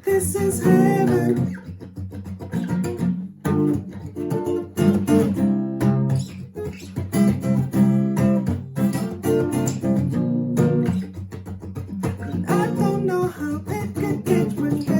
This is heaven. I don't know how it could get much better.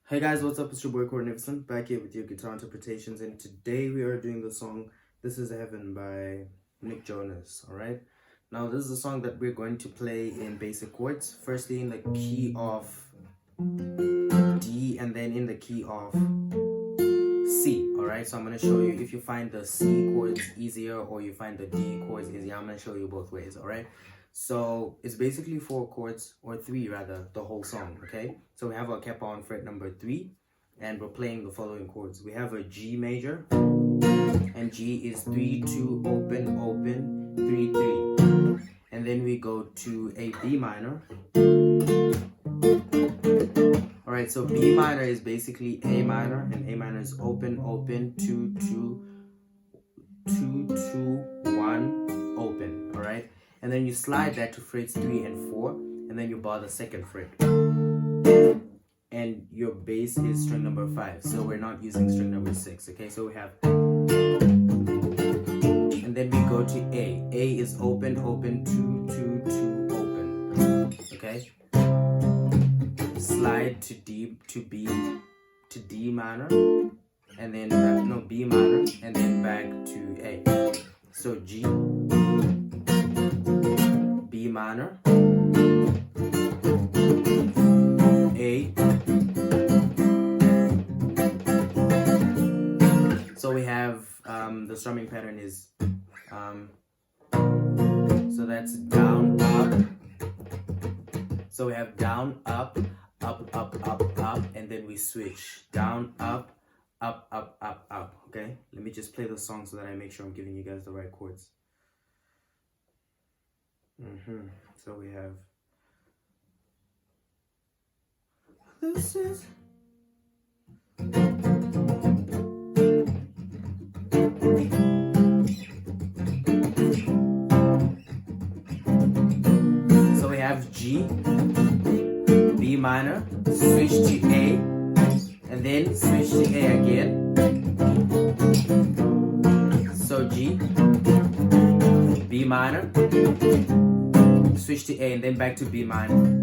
Hey guys, what's up? It's your boy chords, back here with your guitar interpretations, and today we are doing the song This Is Heaven by Nick Jonas. Alright, now this is a song that we're going to play in basic chords. Firstly in the key of D and then in the key of C. Alright, so I'm going to show you if you find the C chords easier or you find the D chords easier. I'm going to show you both ways. Alright, so it's basically 4 chords, or 3 rather, the whole song. Okay, so we have our Kappa on fret number 3 and we're playing the following chords. We have a G major, and G is 3 2 open open 3 3, and then we go to a B minor. Alright, so B minor is basically A minor, and A minor is open open 2 2 2 2 1 open. Alright, and then you slide that to frets 3 and 4, and then you bar the second fret, and your bass is string number 5, so we're not using string number 6. Okay, so we have, and then we go to A. A is open open 2 2 2 open. Okay, slide to D to B to D minor, and then back, B minor, and then back to A. So G, B minor, A. So we have the strumming pattern is so that's down up. So we have down up up up up up, and then we switch down up up up up up. Okay, let me just play the song so that I make sure I'm giving you guys the right chords. So we have, this is so we have G, B minor, switch to A, and then switch to A again. So G, B minor, switch to A, and then back to B minor.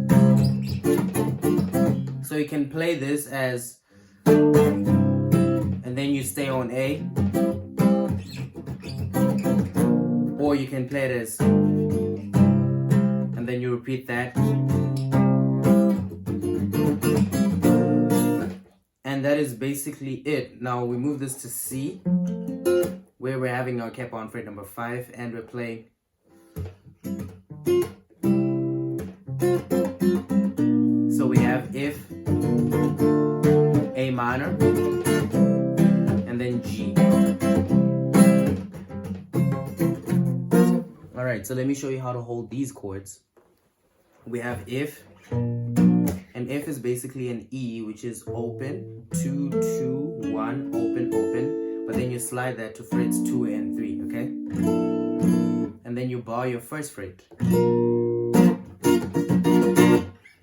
So you can play this as, and then you stay on A, or you can play it as, and then you repeat that, and that is basically it. Now we move this to C, where we're having our Kappa on fret number 5, and we're playing. So we have if, A minor, and then G. Alright, so let me show you how to hold these chords. We have if, and if is basically an E, which is open 2 2 1 open open, but then you slide that to frets 2 and 3. Okay, and then you bar your first fret,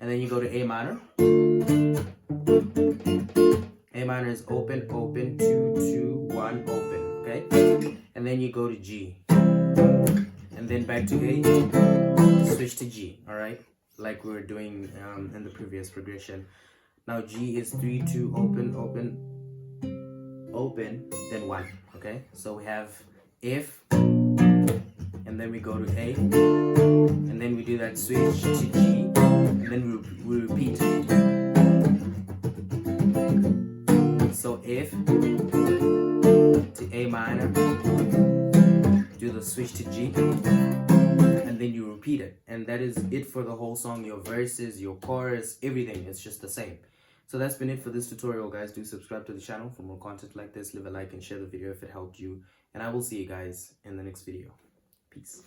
and then you go to A minor. A minor is open open 2 2 1 open. Okay, and then you go to G, and then back to A, switch to G. Alright, like we were doing in the previous progression. Now G is 3 2 open open open, then 1. Okay, so we have if, and then we go to A, and then we do that switch to G, and then we repeat. So if to A minor, do the switch to G, and then you repeat it, and that is it for the whole song. Your verses, your chorus, everything, it's just the same. So that's been it for this tutorial, guys. Do subscribe to the channel for more content like this. Leave a like and share the video if it helped you, and I will see you guys in the next video. Peace.